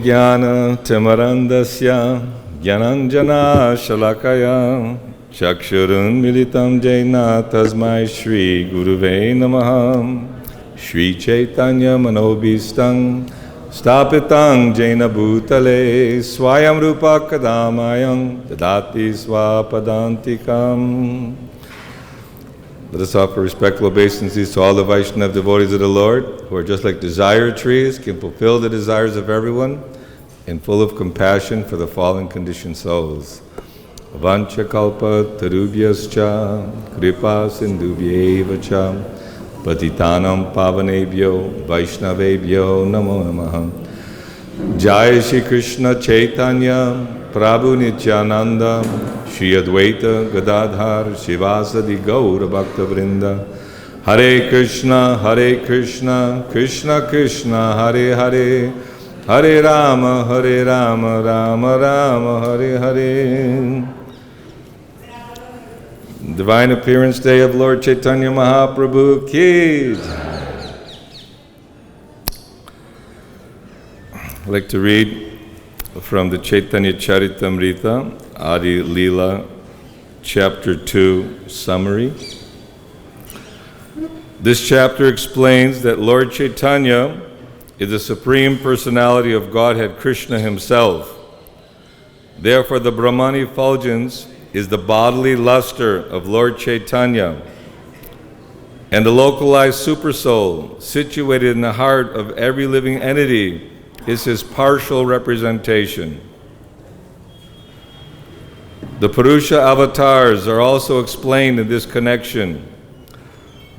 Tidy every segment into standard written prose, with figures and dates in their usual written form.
Vijnana Timarandasya Gyananjana Shalakaya Chakshurun Militam Jaina Tasmai Shri Guruve Namaha Shri Chaitanya Manobhistang Stapitang Jaina Bhutale Swayam Rupa Kadamayam Dadati Swapadantikam. Let us offer respectful obeisances to all the Vaishnava devotees of the Lord, who are just like desire trees, can fulfill the desires of everyone, and full of compassion for the fallen conditioned souls. Vancha kalpa tarubhyascha kripa sindubhyeva cha patitanam pavanebhyo vaishnavebhyo namo namaha. Jai Shri Krishna Chaitanya Prabhu Nityananda Shri Advaita Gadadhar Shivasadi Gour Bhakta Vrinda. Hare Krishna Krishna Krishna Hare Hare Hare Rama Rama Rama Hare Hare. Divine Appearance Day of Lord Chaitanya Mahaprabhu ki jai. I'd like to read from the Chaitanya Charitamrita, Adi Leela, Chapter 2, Summary. This chapter explains that Lord Chaitanya is the Supreme Personality of Godhead Krishna himself. Therefore, the Brahmani effulgence is the bodily luster of Lord Chaitanya, and the localized supersoul situated in the heart of every living entity is his partial representation. The Purusha avatars are also explained in this connection.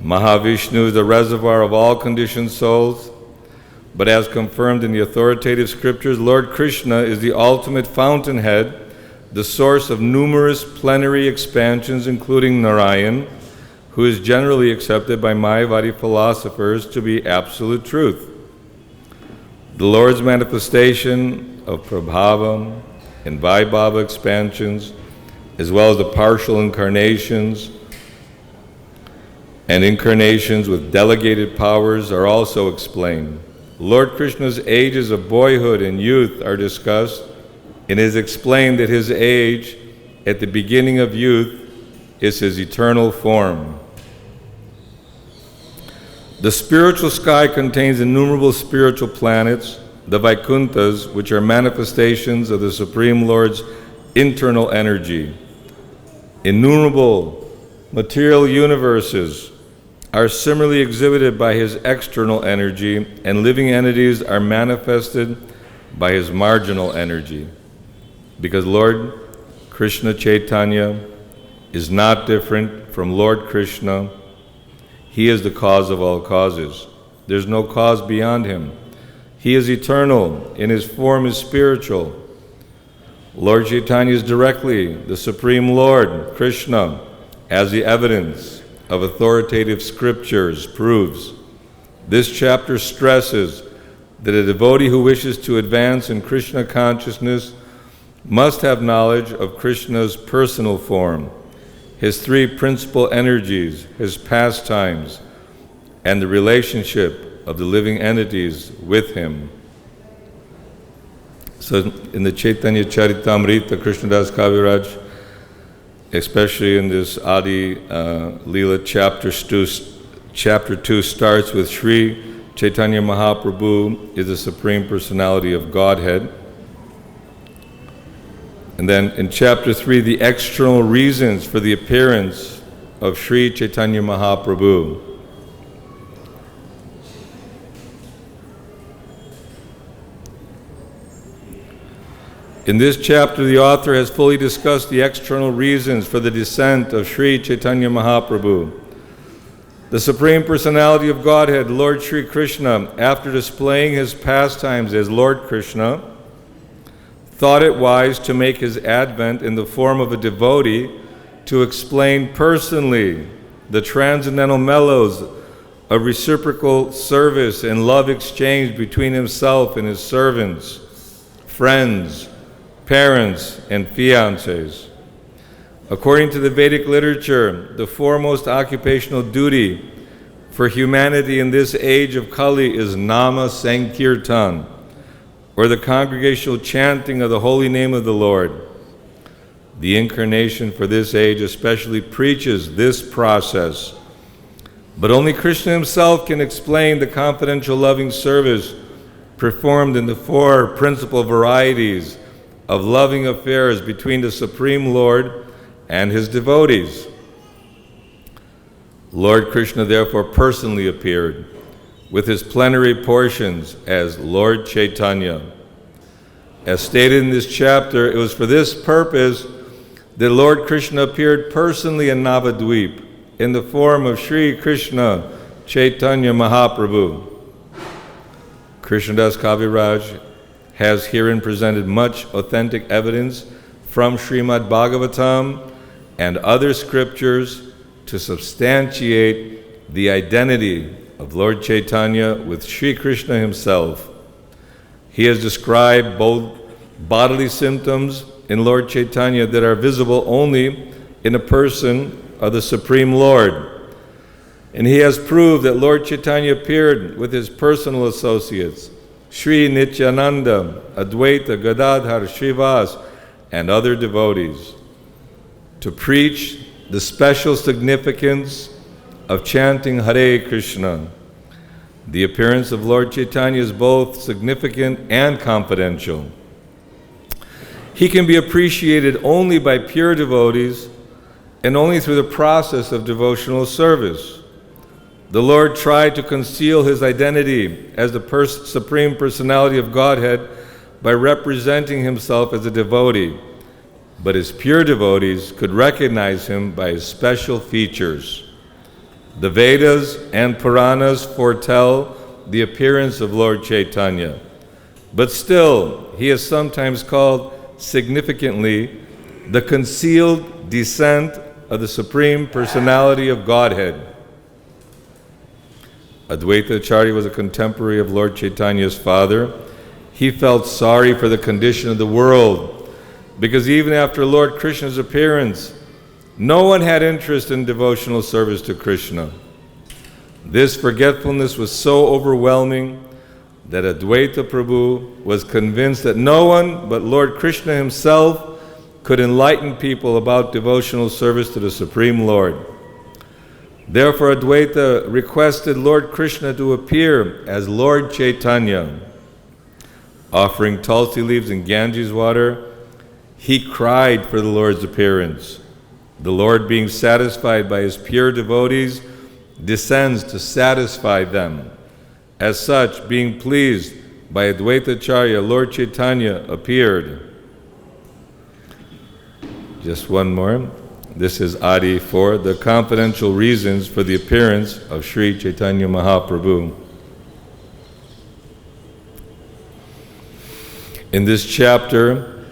Mahavishnu is the reservoir of all conditioned souls, but as confirmed in the authoritative scriptures, Lord Krishna is the ultimate fountainhead, the source of numerous plenary expansions, including Narayan, who is generally accepted by Mayavadi philosophers to be absolute truth. The Lord's manifestation of Prabhava and Vaibhava expansions, as well as the partial incarnations and incarnations with delegated powers, are also explained. Lord Krishna's ages of boyhood and youth are discussed, and it is explained that his age at the beginning of youth is his eternal form. The spiritual sky contains innumerable spiritual planets, the Vaikunthas, which are manifestations of the Supreme Lord's internal energy. Innumerable material universes are similarly exhibited by his external energy, and living entities are manifested by his marginal energy. Because Lord Krishna Chaitanya is not different from Lord Krishna, he is the cause of all causes. There's no cause beyond him. He is eternal, and his form is spiritual. Lord Chaitanya is directly the Supreme Lord, Krishna, as the evidence of authoritative scriptures proves. This chapter stresses that a devotee who wishes to advance in Krishna consciousness must have knowledge of Krishna's personal form, his three principal energies, his pastimes, and the relationship of the living entities with him. So in the Chaitanya Charitamrita, Krishnadas Kaviraj, especially in this Adi Leela chapter 2 starts with Sri Chaitanya Mahaprabhu is the Supreme Personality of Godhead. And then in chapter 3, the external reasons for the appearance of Sri Chaitanya Mahaprabhu. In this chapter, the author has fully discussed the external reasons for the descent of Sri Chaitanya Mahaprabhu. The Supreme Personality of Godhead, Lord Sri Krishna, after displaying his pastimes as Lord Krishna, thought it wise to make his advent in the form of a devotee to explain personally the transcendental mellows of reciprocal service and love exchange between himself and his servants, friends, parents, and fiancés. According to the Vedic literature, the foremost occupational duty for humanity in this age of Kali is Nama Sankirtan, or the congregational chanting of the holy name of the Lord. The incarnation for this age especially preaches this process, but only Krishna himself can explain the confidential loving service performed in the four principal varieties of loving affairs between the Supreme Lord and his devotees. Lord Krishna therefore personally appeared with his plenary portions as Lord Chaitanya. As stated in this chapter, it was for this purpose that Lord Krishna appeared personally in Navadvip in the form of Sri Krishna Chaitanya Mahaprabhu. Krishnadas Kaviraj has herein presented much authentic evidence from Srimad Bhagavatam and other scriptures to substantiate the identity of Lord Chaitanya with Sri Krishna himself. He has described both bodily symptoms in Lord Chaitanya that are visible only in a person of the Supreme Lord. And he has proved that Lord Chaitanya appeared with his personal associates, Sri Nityananda, Advaita, Gadadhar, Srivas, and other devotees, to preach the special significance of chanting Hare Krishna. The appearance of Lord Chaitanya is both significant and confidential. He can be appreciated only by pure devotees and only through the process of devotional service. The Lord tried to conceal his identity as the Supreme Personality of Godhead by representing himself as a devotee, but his pure devotees could recognize him by his special features. The Vedas and Puranas foretell the appearance of Lord Chaitanya, but still he is sometimes called significantly the concealed descent of the Supreme Personality of Godhead. Advaita Acharya was a contemporary of Lord Chaitanya's father. He felt sorry for the condition of the world because even after Lord Krishna's appearance, no one had interest in devotional service to Krishna. This forgetfulness was so overwhelming that Advaita Prabhu was convinced that no one but Lord Krishna himself could enlighten people about devotional service to the Supreme Lord. Therefore, Advaita requested Lord Krishna to appear as Lord Chaitanya. Offering tulsi leaves and Ganges water, he cried for the Lord's appearance. The Lord, being satisfied by his pure devotees, descends to satisfy them. As such, being pleased by Advaita Acharya, Lord Chaitanya appeared. Just one more. This is Adi 4, the confidential reasons for the appearance of Sri Chaitanya Mahaprabhu. In this chapter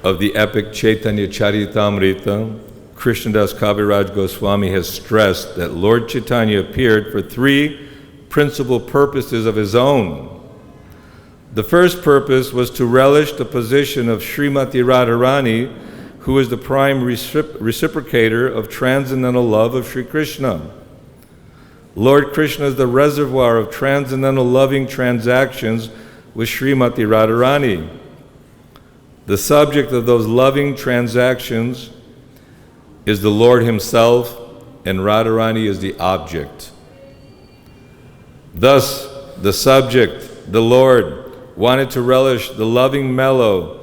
of the epic Chaitanya Charitamrita, Krishnadas Kaviraj Goswami has stressed that Lord Chaitanya appeared for three principal purposes of his own. The first purpose was to relish the position of Srimati Radharani, who is the prime reciprocator of transcendental love of Sri Krishna. Lord Krishna is the reservoir of transcendental loving transactions with Srimati Radharani. The subject of those loving transactions is the Lord himself, and Radharani is the object. Thus, the subject, the Lord, wanted to relish the loving mellow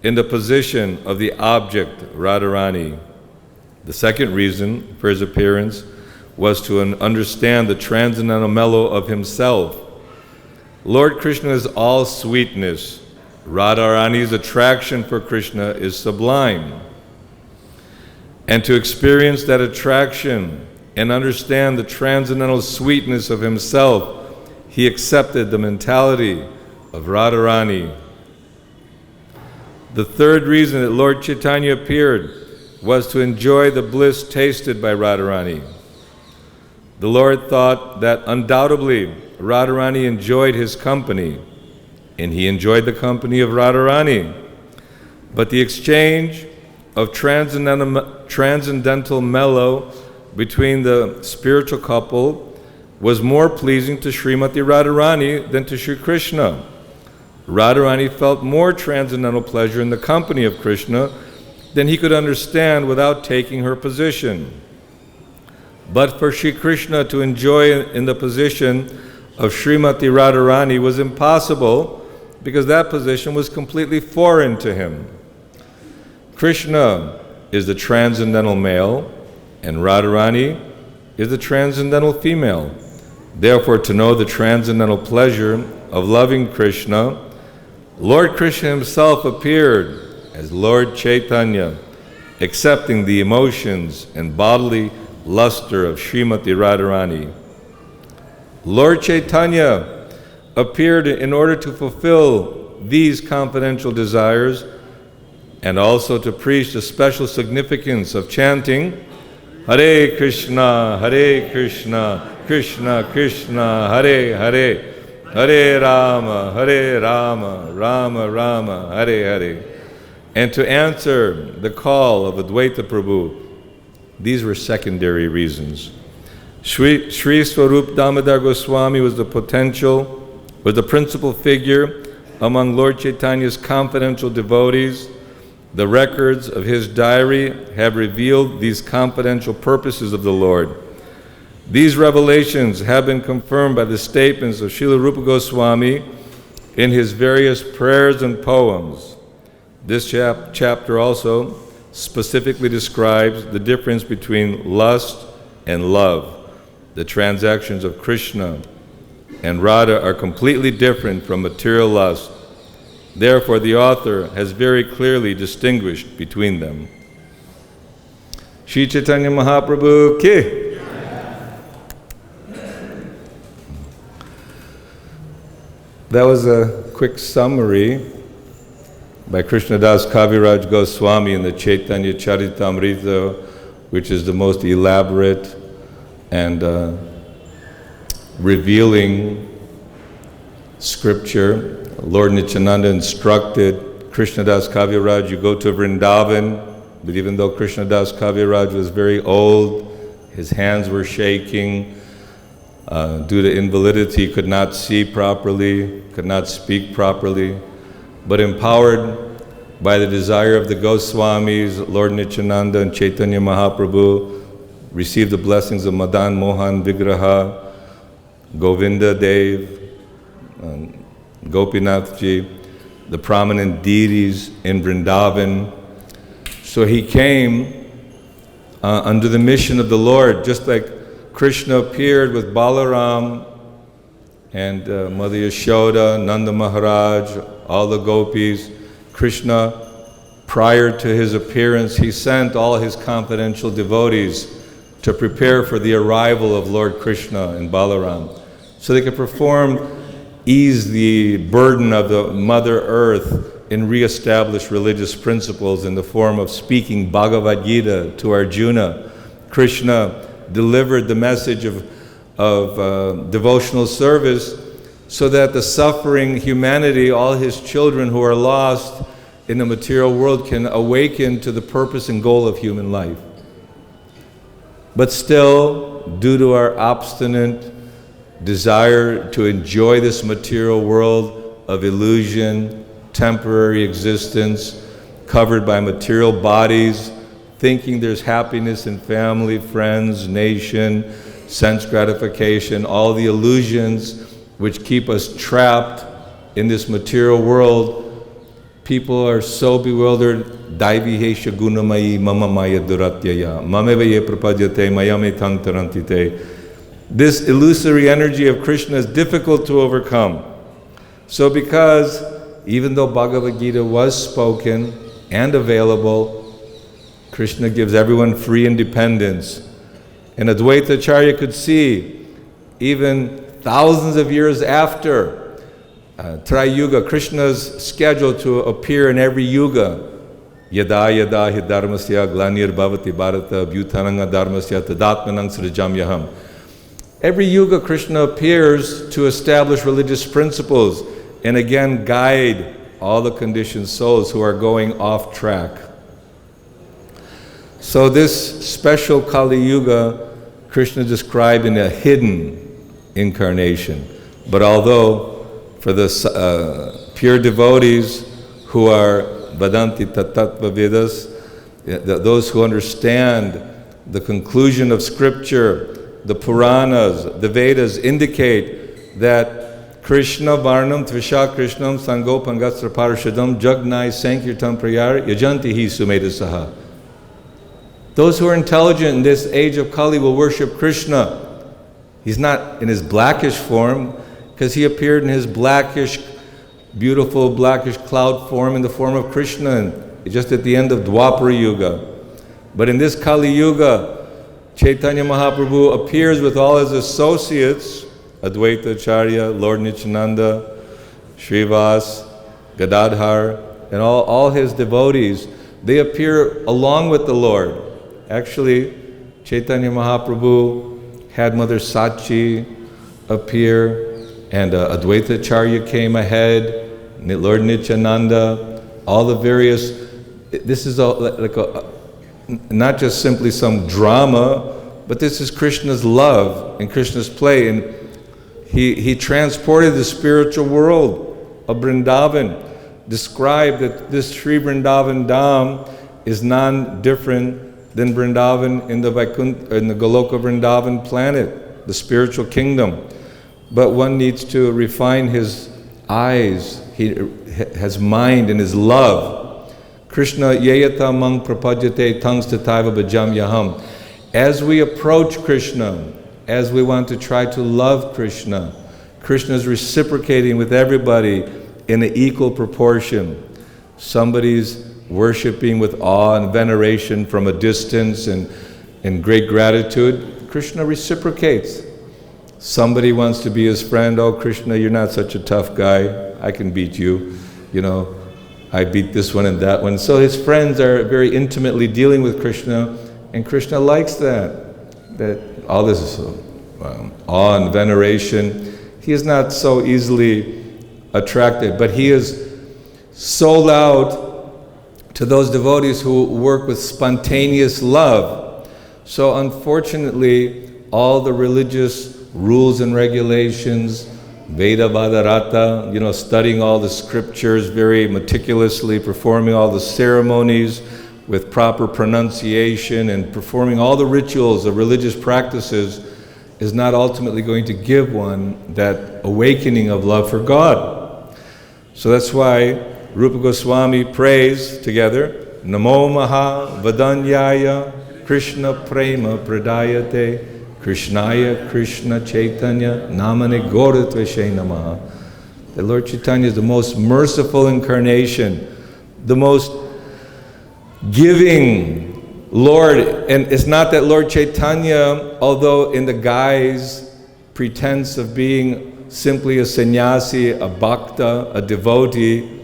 in the position of the object, Radharani. The second reason for his appearance was to understand the transcendental mellow of himself. Lord Krishna is all sweetness. Radharani's attraction for Krishna is sublime. And to experience that attraction and understand the transcendental sweetness of himself, he accepted the mentality of Radharani. The third reason that Lord Chaitanya appeared was to enjoy the bliss tasted by Radharani. The Lord thought that undoubtedly Radharani enjoyed his company, and he enjoyed the company of Radharani. But the exchange of transcendental mellow between the spiritual couple was more pleasing to Srimati Radharani than to Sri Krishna. Radharani felt more transcendental pleasure in the company of Krishna than he could understand without taking her position. But for Sri Krishna to enjoy in the position of Srimati Radharani was impossible because that position was completely foreign to him. Krishna is the transcendental male and Radharani is the transcendental female. Therefore, to know the transcendental pleasure of loving Krishna, Lord Krishna himself appeared as Lord Chaitanya, accepting the emotions and bodily luster of Srimati Radharani. Lord Chaitanya appeared in order to fulfill these confidential desires and also to preach the special significance of chanting Hare Krishna, Krishna Krishna, Hare Hare, Hare Rama, Rama Rama, Hare Hare, and to answer the call of Advaita Prabhu. These were secondary reasons. Sri Swarup Damodar Goswami was the principal figure among Lord Chaitanya's confidential devotees. The records of his diary have revealed these confidential purposes of the Lord. These revelations have been confirmed by the statements of Srila Rupa Goswami in his various prayers and poems. This chapter also specifically describes the difference between lust and love. The transactions of Krishna and Radha are completely different from material lust. Therefore, the author has very clearly distinguished between them. Shri Chaitanya Mahaprabhu ki. That was a quick summary by Krishnadas Kaviraj Goswami in the Chaitanya Charitamrita, which is the most elaborate and revealing scripture. Lord Nityananda instructed Krishnadas Kaviraj, you go to Vrindavan, but even though Krishnadas Kaviraj was very old, his hands were shaking, due to invalidity, could not see properly, could not speak properly, but empowered by the desire of the Goswamis, Lord Nityananda and Chaitanya Mahaprabhu received the blessings of Madan Mohan Vigraha, Govinda Dev, Gopinathji, the prominent deities in Vrindavan. So he came under the mission of the Lord, just like Krishna appeared with Balaram and Mother Yashoda, Nanda Maharaj, all the gopis. Krishna, prior to his appearance, he sent all his confidential devotees to prepare for the arrival of Lord Krishna and Balaram, so they could ease the burden of the Mother Earth and reestablish religious principles in the form of speaking Bhagavad-Gita to Arjuna. Krishna delivered the message of devotional service so that the suffering humanity, all his children who are lost in the material world, can awaken to the purpose and goal of human life. But still, due to our obstinate desire to enjoy this material world of illusion, temporary existence, covered by material bodies, thinking there's happiness in family, friends, nation, sense gratification, all the illusions which keep us trapped in this material world, people are so bewildered. Daivi hesha gunamayi mama maya duratyaya mameva ye prapadyate mayame tang tarantite. This illusory energy of Krishna is difficult to overcome. So because even though Bhagavad-Gita was spoken and available, Krishna gives everyone free independence. And Advaita Acharya could see, even thousands of years after Tri-Yuga, Krishna's scheduled to appear in every yuga. Yada yada hi dharmasya glanir bhavati bharata bhutananga dharmasya tadatmanang srijamyaham. Every yuga, Krishna appears to establish religious principles and again guide all the conditioned souls who are going off track. So this special Kali Yuga, Krishna described in a hidden incarnation. But although for the pure devotees who are Vadanti Tattva Vedas, those who understand the conclusion of Scripture, the Puranas, the Vedas indicate that Krishna Varnam Tvisha Krishnam Sango Pangastra Parashadam Jagnai Sankirtam Prayar Yajanti Hi Sumedasaha. Those who are intelligent in this age of Kali will worship Krishna. He's not in his blackish form, because he appeared in his blackish, beautiful blackish cloud form in the form of Krishna just at the end of Dwapara Yuga. But in this Kali Yuga, Chaitanya Mahaprabhu appears with all his associates, Advaita Acharya, Lord Nityananda, Srivas, Gadadhar, and all his devotees. They appear along with the Lord. Actually, Chaitanya Mahaprabhu had Mother Sachi appear, and Advaita Acharya came ahead, Lord Nityananda, all the various. This is not just simply some drama, but this is Krishna's love and Krishna's play. And he transported the spiritual world of Vrindavan, described that this Sri Vrindavan Dham is non-different than Vrindavan in the Goloka Vrindavan planet, the spiritual kingdom. But one needs to refine his eyes, his mind and his love. Krishna yayata mang prapajate tangs tataiva bhajam yaham. As we approach Krishna, as we want to try to love Krishna, Krishna is reciprocating with everybody in an equal proportion. Somebody's worshiping with awe and veneration from a distance and great gratitude. Krishna reciprocates. Somebody wants to be his friend. Oh, Krishna, you're not such a tough guy. I can beat you. You know, I beat this one and that one. So his friends are very intimately dealing with Krishna, and Krishna likes that all this awe and veneration. He is not so easily attracted, but he is sold out to those devotees who work with spontaneous love. So unfortunately, all the religious rules and regulations, Veda Vadarata, studying all the scriptures very meticulously, performing all the ceremonies with proper pronunciation and performing all the rituals of religious practices is not ultimately going to give one that awakening of love for God. So that's why Rupa Goswami prays together, Namo Maha Vadanyaya Krishna Prema Pradayate Krishnaya Krishna Chaitanya Namane Gouda Tveshe Namaha. The Lord Chaitanya is the most merciful incarnation, the most giving Lord. And it's not that Lord Chaitanya, although in the guise, pretense of being simply a sannyasi, a bhakta, a devotee,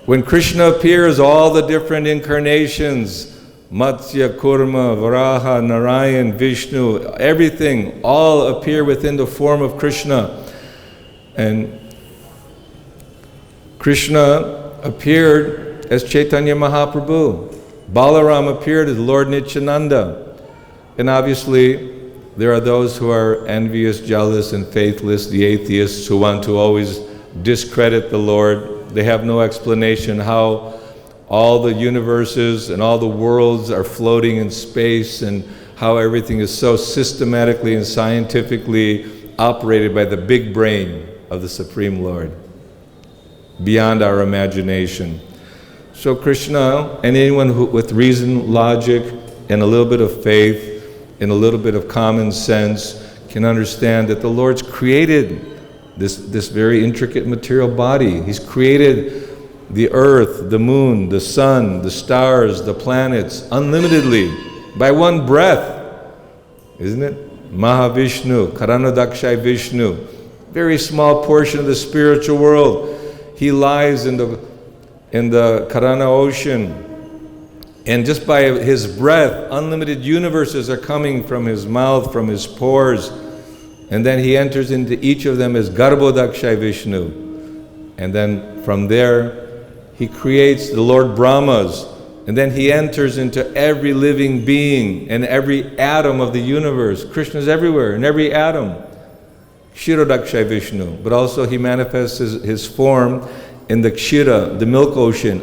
when Krishna appears, all the different incarnations, Matsya, Kurma, Varaha, Narayan, Vishnu, everything, all appear within the form of Krishna. And Krishna appeared as Chaitanya Mahaprabhu. Balaram appeared as Lord Nityananda. And obviously, there are those who are envious, jealous, and faithless, the atheists who want to always discredit the Lord. They have no explanation how all the universes and all the worlds are floating in space, and how everything is so systematically and scientifically operated by the big brain of the Supreme Lord, beyond our imagination. So Krishna, and anyone who, with reason, logic, and a little bit of faith, and a little bit of common sense, can understand that the Lord's created this very intricate material body. He's created the earth, the moon, the sun, the stars, the planets, unlimitedly, by one breath, isn't it? Mahavishnu, Karanadakshay Vishnu, very small portion of the spiritual world. He lies in the Karana ocean, and just by his breath, unlimited universes are coming from his mouth, from his pores, and then he enters into each of them as Garbhodakshay Vishnu, and then from there, he creates the Lord Brahmas, and then he enters into every living being and every atom of the universe. Krishna is everywhere, in every atom. Kshirodakshay Vishnu, but also he manifests his form in the Kshira, the milk ocean,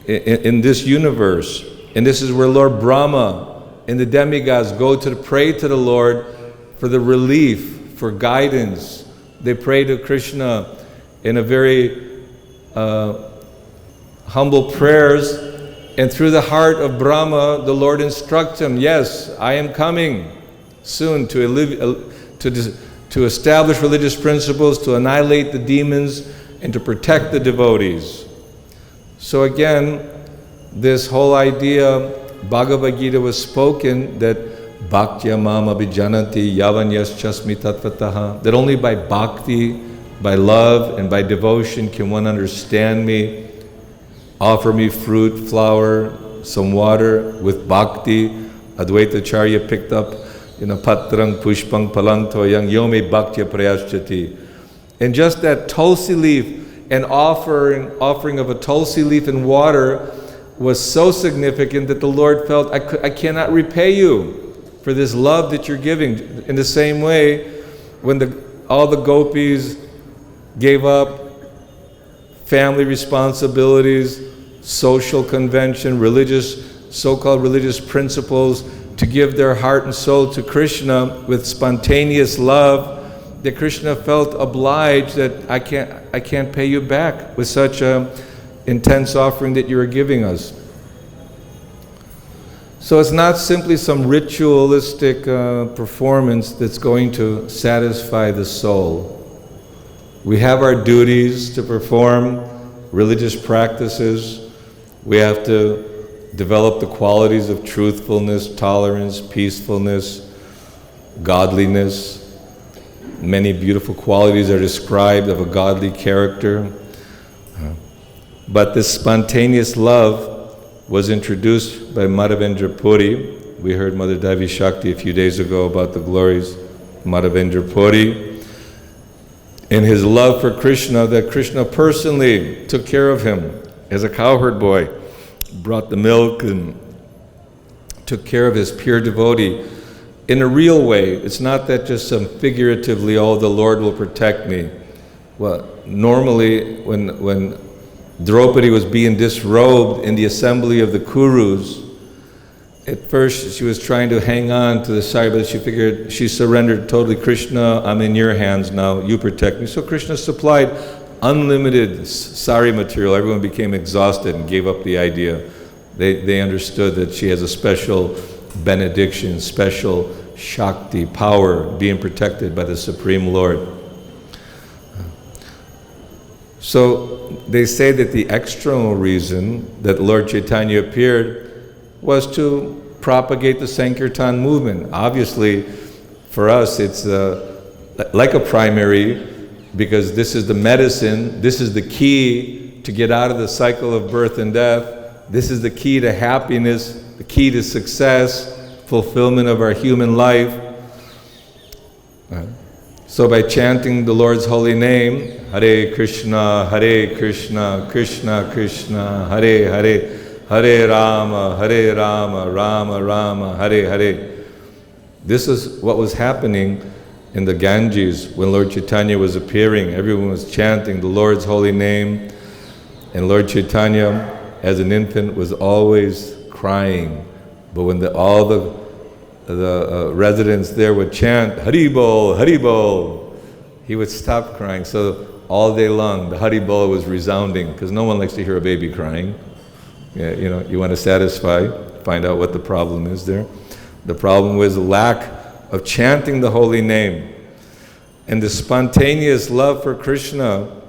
in this universe. And this is where Lord Brahma and the demigods go to pray to the Lord for the relief, for guidance. They pray to Krishna in a very humble prayers, and through the heart of Brahma, the Lord instructs him, yes, I am coming soon to establish religious principles, to annihilate the demons, and to protect the devotees. So again, this whole idea, Bhagavad-Gita was spoken that Bhaktya mama abhijanati yavanyas chasmi tatvataha, that only by bhakti, by love and by devotion can one understand me, offer me fruit, flower, some water with bhakti. Advaita Acharya picked up patrang pushpang palang toyang yome bhaktya prayaschati. And just that tulsi leaf and offering of a tulsi leaf and water was so significant that the Lord felt, I cannot repay you for this love that you're giving. In the same way, when all the gopis gave up family responsibilities, social convention, so-called religious principles, to give their heart and soul to Krishna with spontaneous love, that Krishna felt obliged that I can't pay you back with such an intense offering that you are giving us. So it's not simply some ritualistic performance that's going to satisfy the soul. We have our duties to perform, religious practices. We have to develop the qualities of truthfulness, tolerance, peacefulness, godliness. Many beautiful qualities are described of a godly character. But this spontaneous love was introduced by Madhavendra Puri. We heard Mother Devi Shakti a few days ago about the glories of Madhavendra Puri. In his love for Krishna, that Krishna personally took care of him as a cowherd boy, brought the milk and took care of his pure devotee in a real way. It's not that just some figuratively, oh, the Lord will protect me. Well, normally when Draupadi was being disrobed in the assembly of the Kurus, at first she was trying to hang on to the side, but she figured, she surrendered totally. Krishna, I'm in your hands now, you protect me. So Krishna supplied unlimited sari material. Everyone became exhausted and gave up the idea. They understood that she has a special benediction, special Shakti, power, being protected by the Supreme Lord. So they say that the external reason that Lord Chaitanya appeared was to propagate the Sankirtan movement. Obviously, for us, it's like a primary, because this is the medicine, this is the key to get out of the cycle of birth and death. This is the key to happiness, the key to success, fulfillment of our human life. So by chanting the Lord's holy name, Hare Krishna, Krishna Krishna, Hare Hare, Hare Rama, Rama Rama, Hare Hare. This is what was happening in the Ganges when Lord Chaitanya was appearing. Everyone was chanting the Lord's holy name, and Lord Chaitanya, as an infant, was always crying. But when all the residents there would chant Hari Bol, Hari Bol, he would stop crying. So all day long, the Hari Bol was resounding, because no one likes to hear a baby crying. Yeah, you want to find out what the problem is there. The problem was the lack of chanting the holy name and the spontaneous love for Krishna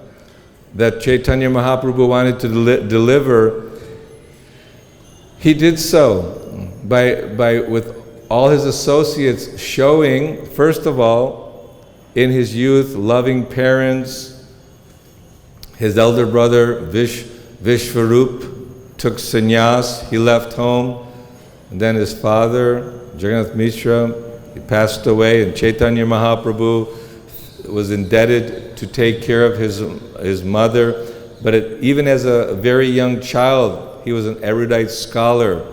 that Chaitanya Mahaprabhu wanted to deliver. He did so by with all his associates showing, first of all, in his youth, loving parents. His elder brother Vishvarup took sannyas, he left home, and then his father, Jagannath Mishra, he passed away, and Chaitanya Mahaprabhu was indebted to take care of his mother. But even as a very young child, he was an erudite scholar,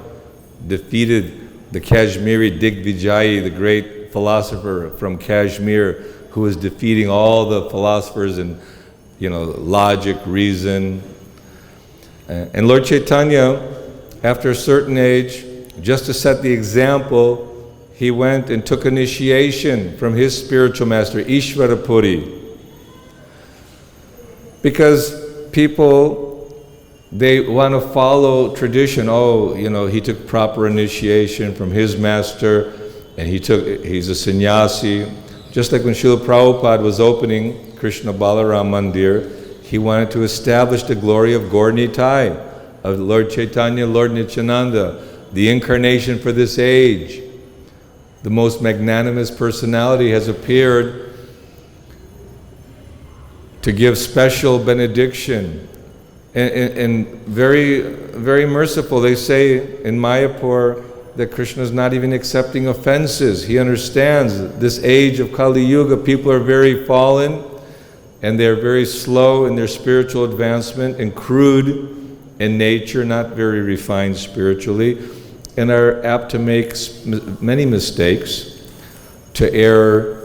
defeated the Kashmiri Digvijayi, the great philosopher from Kashmir, who was defeating all the philosophers in, logic, reason. And Lord Chaitanya, after a certain age, just to set the example, he went and took initiation from his spiritual master, Ishvarapuri. Because people, they want to follow tradition. He took proper initiation from his master, and he's a sannyasi. Just like when Srila Prabhupada was opening Krishna Balaram Mandir, he wanted to establish the glory of Gour Nitai, of Lord Chaitanya, Lord Nityananda, the incarnation for this age. The most magnanimous personality has appeared to give special benediction. And very, very merciful. They say in Mayapur that Krishna is not even accepting offenses. He understands this age of Kali Yuga, people are very fallen, and they're very slow in their spiritual advancement and crude in nature, not very refined spiritually, and are apt to make many mistakes, to err.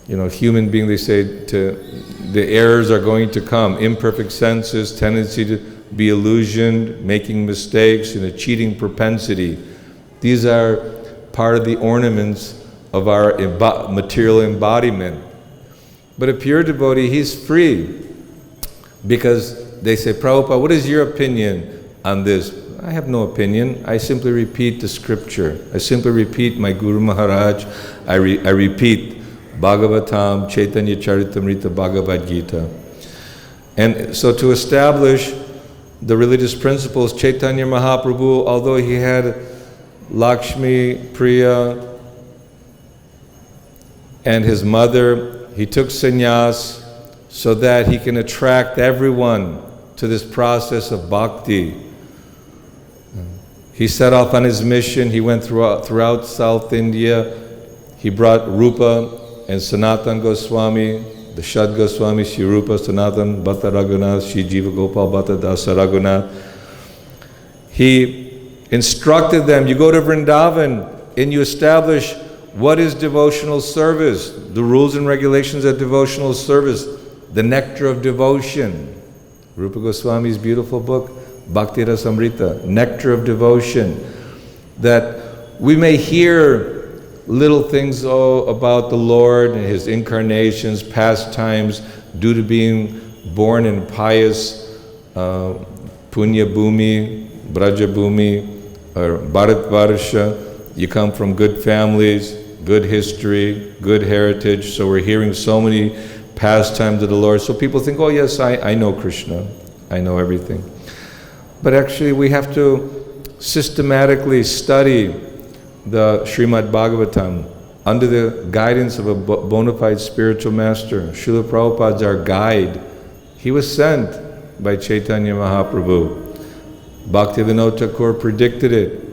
Human being, they say, the errors are going to come. Imperfect senses, tendency to be illusioned, making mistakes, and a cheating propensity. These are part of the ornaments of our material embodiment. But a pure devotee, he's free, because they say, Prabhupada, what is your opinion on this? I have no opinion. I simply repeat the scripture. I simply repeat my Guru Maharaj. I repeat Bhagavatam, Chaitanya Charitamrita, Bhagavad-Gita. And so to establish the religious principles, Chaitanya Mahaprabhu, although he had Lakshmi, Priya, and his mother, he took sannyas so that he can attract everyone to this process of bhakti. He set off on his mission. He went throughout South India. He brought Rupa and Sanatan Goswami, the Shad Goswami, Shri Rupa, Sanatan, Bhatta Raghunath, Shri Jiva Gopal, Bhatta Dasa Raghunath. He instructed them, you go to Vrindavan and you establish what is devotional service, the rules and regulations of devotional service, the nectar of devotion. Rupa Goswami's beautiful book, Bhakti Rasamrita, nectar of devotion, that we may hear little things about the Lord and His incarnations, pastimes, due to being born in pious Punya Bhumi, Braja Bhumi, or Bharatvarsha. You come from good families, good history, good heritage, so we're hearing so many pastimes of the Lord. So people think, oh yes, I know Krishna, I know everything. But actually we have to systematically study the Srimad Bhagavatam under the guidance of a bona fide spiritual master. Srila Prabhupada is our guide. He was sent by Chaitanya Mahaprabhu. Bhaktivinoda Thakur predicted it.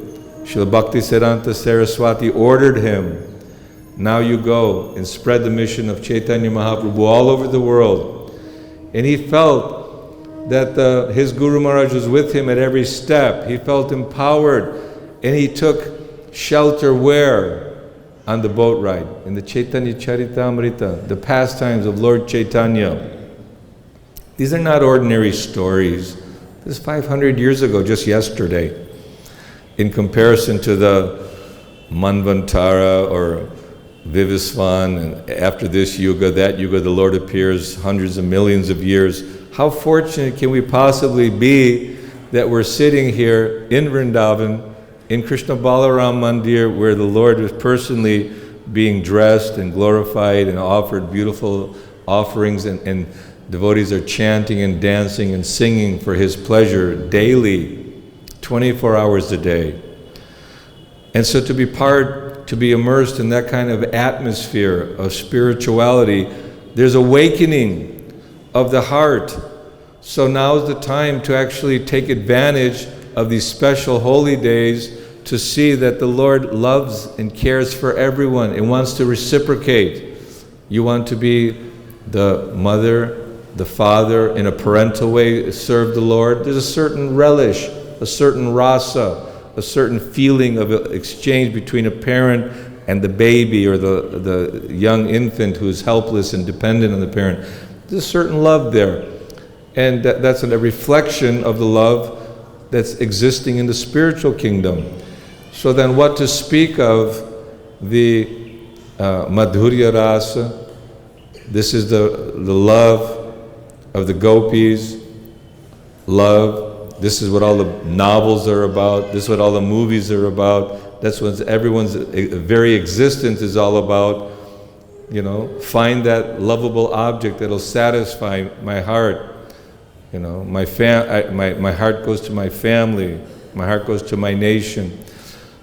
Srila Bhaktisiddhanta Saraswati ordered him, now you go and spread the mission of Chaitanya Mahaprabhu all over the world. And he felt that his Guru Maharaj was with him at every step. He felt empowered, and he took shelter where? On the boat ride, in the Chaitanya Charitamrita, the pastimes of Lord Chaitanya. These are not ordinary stories. This is 500 years ago, just yesterday. In comparison to the Manvantara or Vivasvan, and after this yuga, that yuga, the Lord appears hundreds of millions of years. How fortunate can we possibly be that we're sitting here in Vrindavan, in Krishna Balaram Mandir, where the Lord is personally being dressed and glorified and offered beautiful offerings, and devotees are chanting and dancing and singing for His pleasure daily, 24 hours a day. And so to be immersed in that kind of atmosphere of spirituality, there's awakening of the heart. So now is the time to actually take advantage of these special holy days to see that the Lord loves and cares for everyone and wants to reciprocate. You want to be the mother, the father, in a parental way, serve the Lord. There's a certain relish, a certain rasa, a certain feeling of exchange between a parent and the baby or the young infant who's helpless and dependent on the parent. There's a certain love there. And that's a reflection of the love that's existing in the spiritual kingdom. So then what to speak of the Madhurya Rasa? This is the love of the gopis, love. This is what all the novels are about. This is what all the movies are about. That's what everyone's very existence is all about. You know, find that lovable object that'll satisfy my heart. You know, my heart goes to my family. My heart goes to my nation.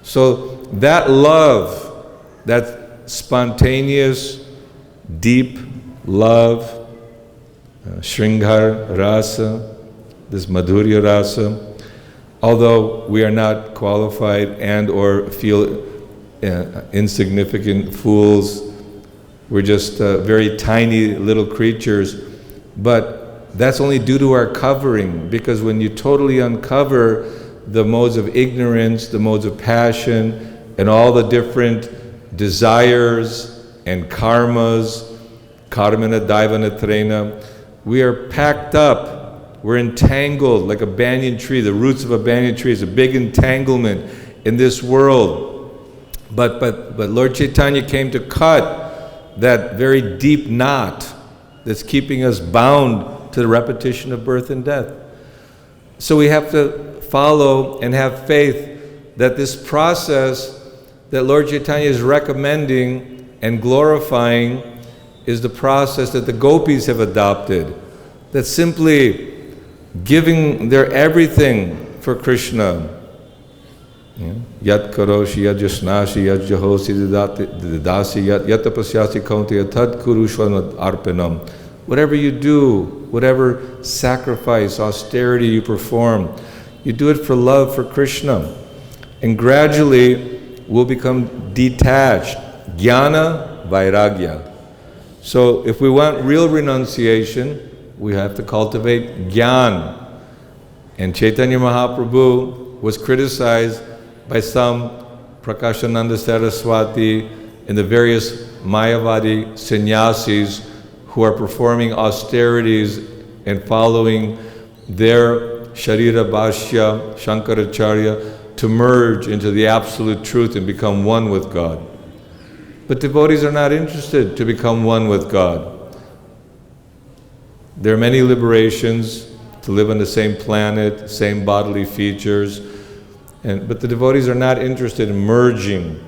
So that love, that spontaneous, deep love, Shringar Rasa, this Madhurya Rasa, although we are not qualified and or feel insignificant fools, we're just very tiny little creatures, but that's only due to our covering, because when you totally uncover the modes of ignorance, the modes of passion, and all the different desires and karmas, karmana daivana trena, we are packed up, we're entangled like a banyan tree. The roots of a banyan tree is a big entanglement in this world. But Lord Chaitanya came to cut that very deep knot that's keeping us bound to the repetition of birth and death. So we have to follow and have faith that this process that Lord Chaitanya is recommending and glorifying is the process that the gopis have adopted. That's simply giving their everything for Krishna. Yat karoshi, yat jasnashi, yat jahosi, didasi, yat tapasyasi kaunti, tad kurushvanat arpanam. Whatever you do, whatever sacrifice, austerity you perform, you do it for love for Krishna. And gradually we'll become detached. Jnana, Vairagya. So if we want real renunciation, we have to cultivate Jnana. And Chaitanya Mahaprabhu was criticized by some Prakashananda Saraswati and the various Mayavadi sannyasis who are performing austerities and following their Sharira Bhashya, Shankaracharya, to merge into the absolute truth and become one with God. But devotees are not interested to become one with God. There are many liberations to live on the same planet, same bodily features, but the devotees are not interested in merging.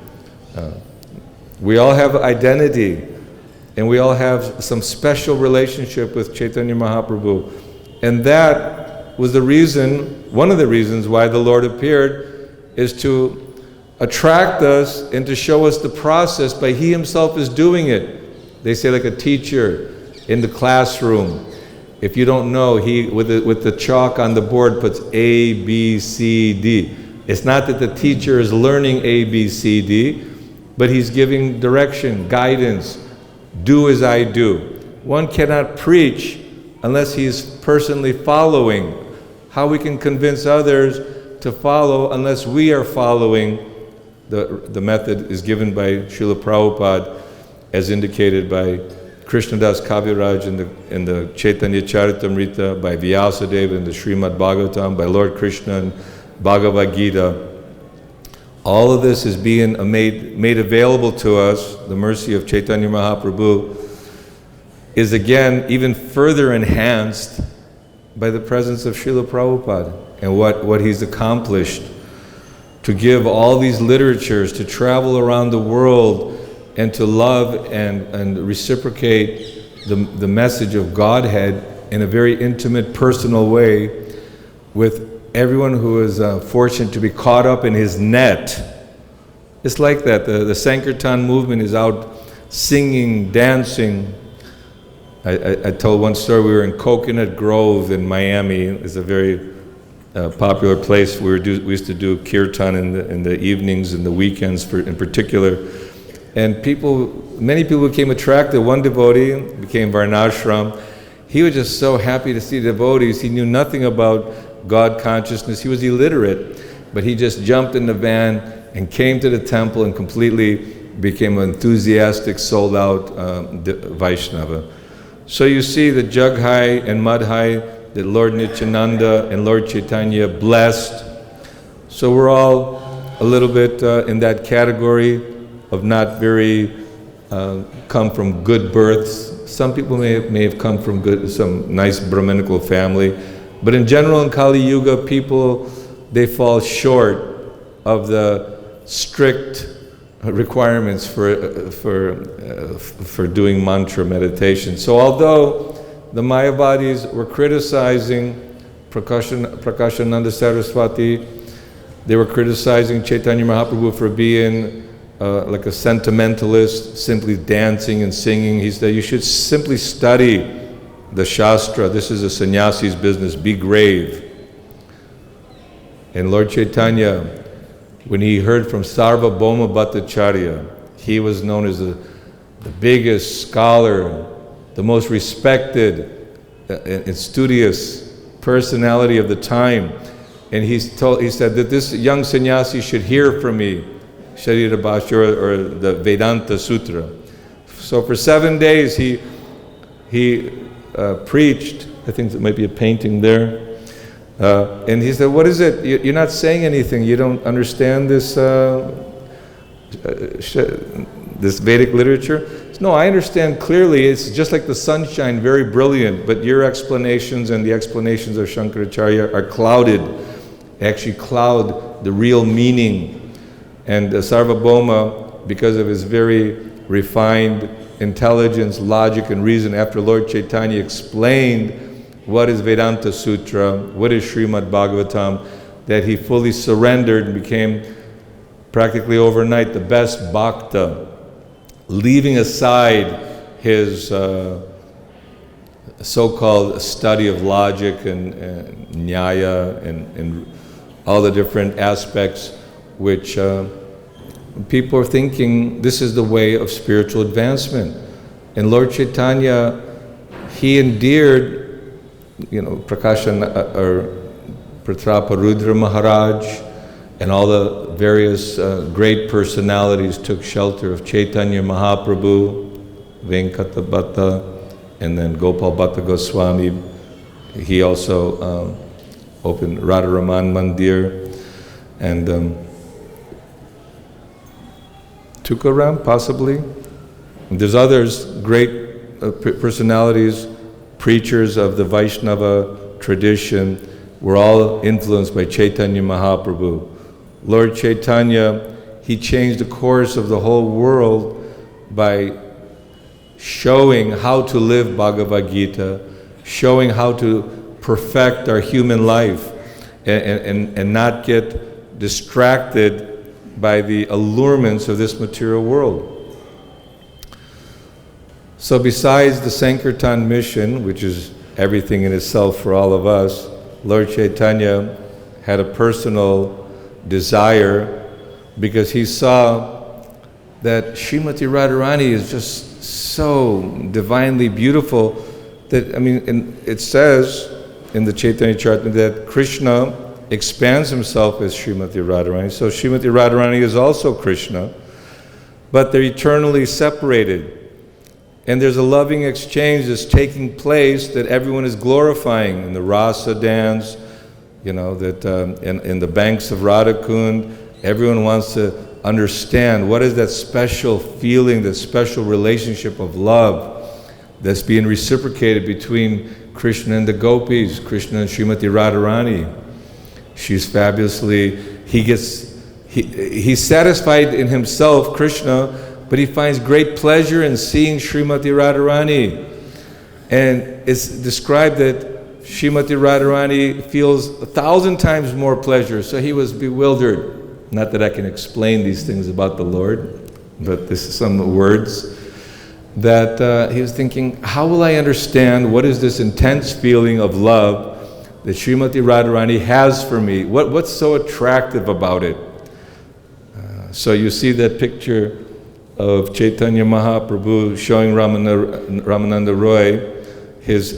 We all have identity, and we all have some special relationship with Chaitanya Mahaprabhu. And that was the reason, one of the reasons why the Lord appeared, is to attract us and to show us the process by He Himself is doing it. They say like a teacher in the classroom. If you don't know, he with the chalk on the board puts A, B, C, D. It's not that the teacher is learning A, B, C, D, but he's giving direction, guidance. Do as I do. One cannot preach unless he's personally following. How we can convince others to follow unless we are following? The method is given by Srila Prabhupada, as indicated by Krishnadas Kaviraj in the Chaitanya Charitamrita, by Vyasadeva in the Srimad Bhagavatam, by Lord Krishna in Bhagavad-Gita. All of this is being made available to us. The mercy of Chaitanya Mahaprabhu is again even further enhanced by the presence of Srila Prabhupada and what he's accomplished to give all these literatures, to travel around the world and to love and reciprocate the message of Godhead in a very intimate, personal way with everyone who is fortunate to be caught up in his net. It's like that. The Sankirtan movement is out singing, dancing. I told one story. We were in Coconut Grove in Miami. It's a very popular place. We used to do kirtan in the evenings and the weekends in particular. And many people became attracted. One devotee became Varnashram. He was just so happy to see devotees. He knew nothing about God consciousness. He was illiterate, but he just jumped in the van and came to the temple and completely became an enthusiastic, sold-out Vaishnava. So you see the Jaghai and Madhai that Lord Nityananda and Lord Chaitanya blessed. So we're all a little bit in that category of not very come from good births. Some people may have come from some nice Brahminical family, but in general in Kali Yuga, people, they fall short of the strict requirements for doing mantra meditation. So although the Mayavadis were criticizing Prakashananda Saraswati, they were criticizing Chaitanya Mahaprabhu for being like a sentimentalist, simply dancing and singing. He said, you should simply study the Shastra. This is a sannyasi's business. Be grave. And Lord Chaitanya, when he heard from Sarvabhauma Bhattacharya, he was known as the biggest scholar, the most respected and studious personality of the time. And he said that this young sannyasi should hear from me, Sharira Bhashya or the Vedanta Sutra. So for 7 days he preached. I think there might be a painting there. And he said, what is it? You're not saying anything. You don't understand this this Vedic literature? No, I understand clearly. It's just like the sunshine, very brilliant, but your explanations and the explanations of Shankaracharya are clouded, actually cloud the real meaning. And Sarvabhauma, because of his very refined intelligence, logic, and reason, after Lord Chaitanya explained what is Vedanta Sutra, what is Srimad Bhagavatam, that he fully surrendered and became practically overnight the best bhakta, leaving aside his so-called study of logic and nyaya and all the different aspects which people are thinking this is the way of spiritual advancement. And Lord Chaitanya, he endeared, Pratraparudra Maharaj and all the various great personalities took shelter of Chaitanya Mahaprabhu, Venkata Bhatta, and then Gopal Bhatta Goswami. He also opened Radharaman Mandir, and Tukaram, possibly. And there's others, great personalities, preachers of the Vaishnava tradition, were all influenced by Chaitanya Mahaprabhu. Lord Chaitanya, he changed the course of the whole world by showing how to live Bhagavad-Gita, showing how to perfect our human life and not get distracted by the allurements of this material world. So besides the Sankirtan mission, which is everything in itself for all of us, Lord Chaitanya had a personal desire because he saw that Srimati Radharani is just so divinely beautiful that, it says in the Chaitanya Charitamrita that Krishna expands himself as Srimati Radharani. So Srimati Radharani is also Krishna, but they're eternally separated. And there's a loving exchange that's taking place that everyone is glorifying in the rasa dance, that in the banks of Radhakund, everyone wants to understand what is that special feeling, that special relationship of love that's being reciprocated between Krishna and the gopis, Krishna and Srimati Radharani. She's fabulously, he's satisfied in himself, Krishna, but he finds great pleasure in seeing Srimati Radharani. And it's described that Srimati Radharani feels 1,000 times more pleasure, so he was bewildered. Not that I can explain these things about the Lord, but this is some words that he was thinking, how will I understand what is this intense feeling of love that Srimati Radharani has for me? What's so attractive about it? So you see that picture of Chaitanya Mahaprabhu showing Ramananda Roy his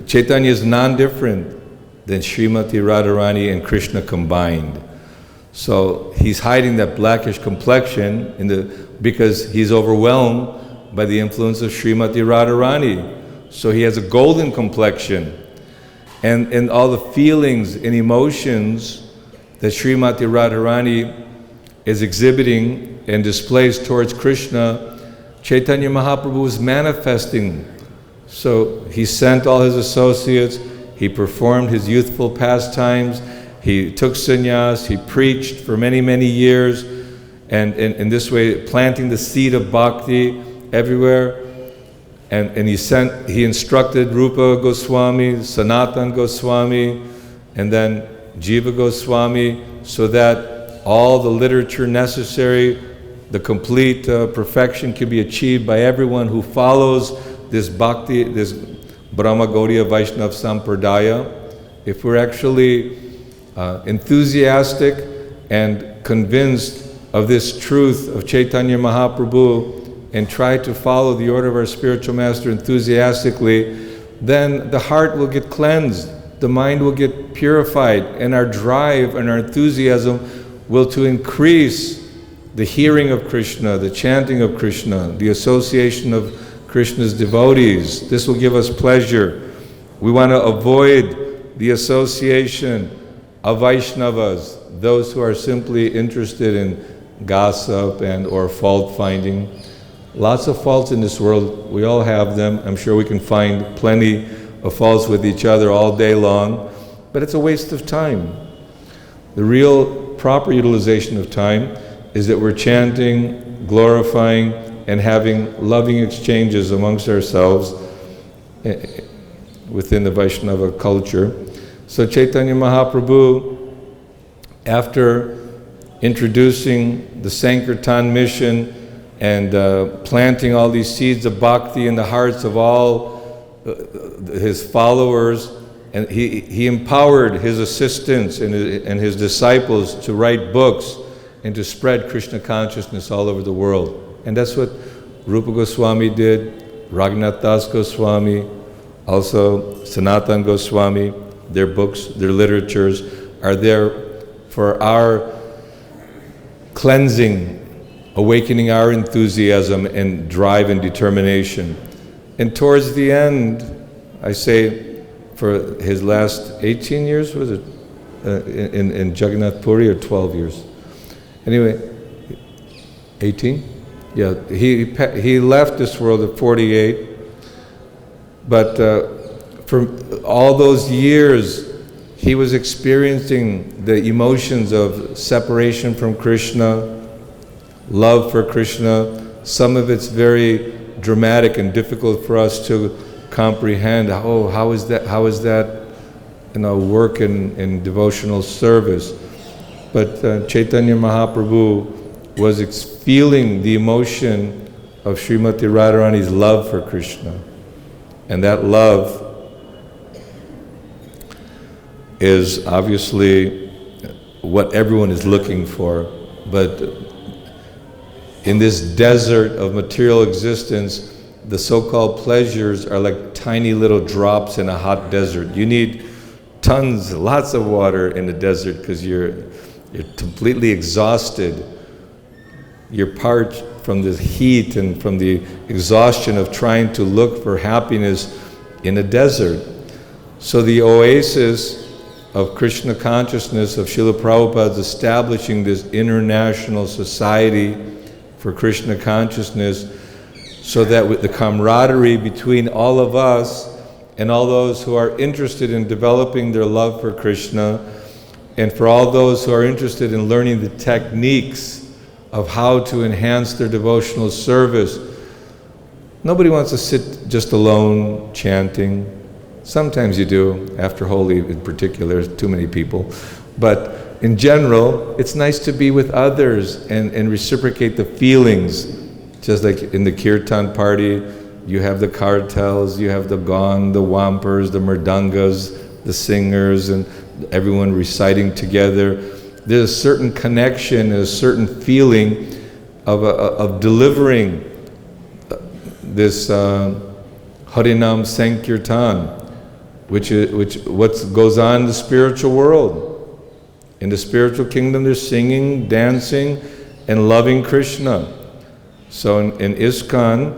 Chaitanya is non-different than Srimati Radharani and Krishna combined. So he's hiding that blackish complexion because he's overwhelmed by the influence of Srimati Radharani. So he has a golden complexion. And all the feelings and emotions that Srimati Radharani is exhibiting and displays towards Krishna, Chaitanya Mahaprabhu is manifesting. So he sent all his associates, he performed his youthful pastimes, he took sannyas, he preached for many, many years, and in this way planting the seed of bhakti everywhere. And he instructed Rupa Goswami, Sanatan Goswami, and then Jiva Goswami, so that all the literature necessary, the complete perfection can be achieved by everyone who follows this bhakti, this Brahma Gaudiya Vaishnava Sampradaya. If we're actually enthusiastic and convinced of this truth of Chaitanya Mahaprabhu, and try to follow the order of our spiritual master enthusiastically, then the heart will get cleansed, the mind will get purified, and our drive and our enthusiasm will to increase the hearing of Krishna, the chanting of Krishna, the association of Krishna's devotees. This will give us pleasure. We want to avoid the association of Vaishnavas, those who are simply interested in gossip and or fault finding. Lots of faults in this world, we all have them. I'm sure we can find plenty of faults with each other all day long, but it's a waste of time. The real proper utilization of time is that we're chanting, glorifying, and having loving exchanges amongst ourselves within the Vaishnava culture. So Chaitanya Mahaprabhu, after introducing the Sankirtan mission and planting all these seeds of bhakti in the hearts of all his followers, and he empowered his assistants and his disciples to write books and to spread Krishna consciousness all over the world. And that's what Rupa Goswami did, Raghunath Das Goswami, also Sanatan Goswami. Their books, their literatures are there for our cleansing, awakening our enthusiasm and drive and determination. And towards the end, I say, for his last 18 years, was it, in Jagannath Puri, or 12 years? Anyway, 18? Yeah, he left this world at 48, but for all those years, he was experiencing the emotions of separation from Krishna, love for Krishna. Some of it's very dramatic and difficult for us to comprehend. Oh, how is that work in devotional service? But Chaitanya Mahaprabhu was feeling the emotion of Srimati Radharani's love for Krishna. And that love is obviously what everyone is looking for. But in this desert of material existence, the so-called pleasures are like tiny little drops in a hot desert. You need lots of water in the desert because you're completely exhausted. You're parched from the heat and from the exhaustion of trying to look for happiness in a desert. So the oasis of Krishna consciousness of Srila Prabhupada establishing this international society for Krishna consciousness, so that with the camaraderie between all of us and all those who are interested in developing their love for Krishna, and for all those who are interested in learning the techniques of how to enhance their devotional service. Nobody wants to sit just alone chanting. Sometimes you do, after Holi in particular, too many people. But in general, it's nice to be with others and reciprocate the feelings. Just like in the kirtan party, you have the kartels, you have the gong, the wampers, the mridangas, the singers, and everyone reciting together. There's a certain connection, a certain feeling of delivering this Harinam Sankirtan, which what goes on in the spiritual world. In the spiritual kingdom, they're singing, dancing, and loving Krishna. So in ISKCON,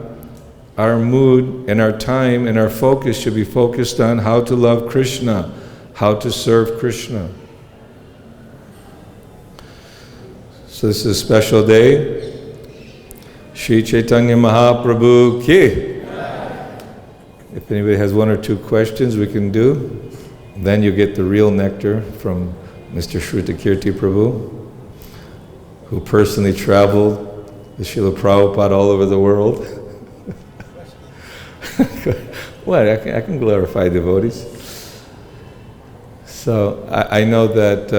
our mood and our time and our focus should be focused on how to love Krishna, how to serve Krishna. So this is a special day. Sri Chaitanya Mahaprabhu ki. If anybody has one or two questions, we can do. Then you get the real nectar from Mr. Shrutakirti Prabhu, who personally traveled with Srila Prabhupada all over the world. What? I can glorify devotees. So I know that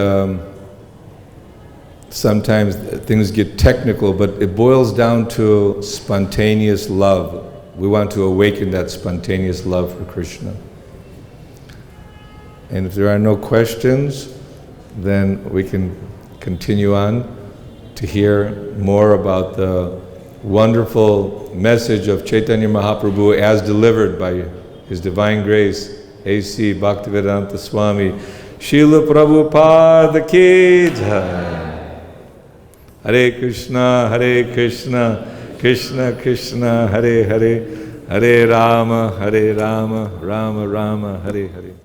sometimes things get technical, but it boils down to spontaneous love. We want to awaken that spontaneous love for Krishna. And if there are no questions, then we can continue on to hear more about the wonderful message of Chaitanya Mahaprabhu as delivered by His Divine Grace, A.C. Bhaktivedanta Swami, Srila Prabhupada ki jai. Hare Krishna, Krishna Krishna, Hare Hare, Hare Rama, Rama Rama, Hare Hare.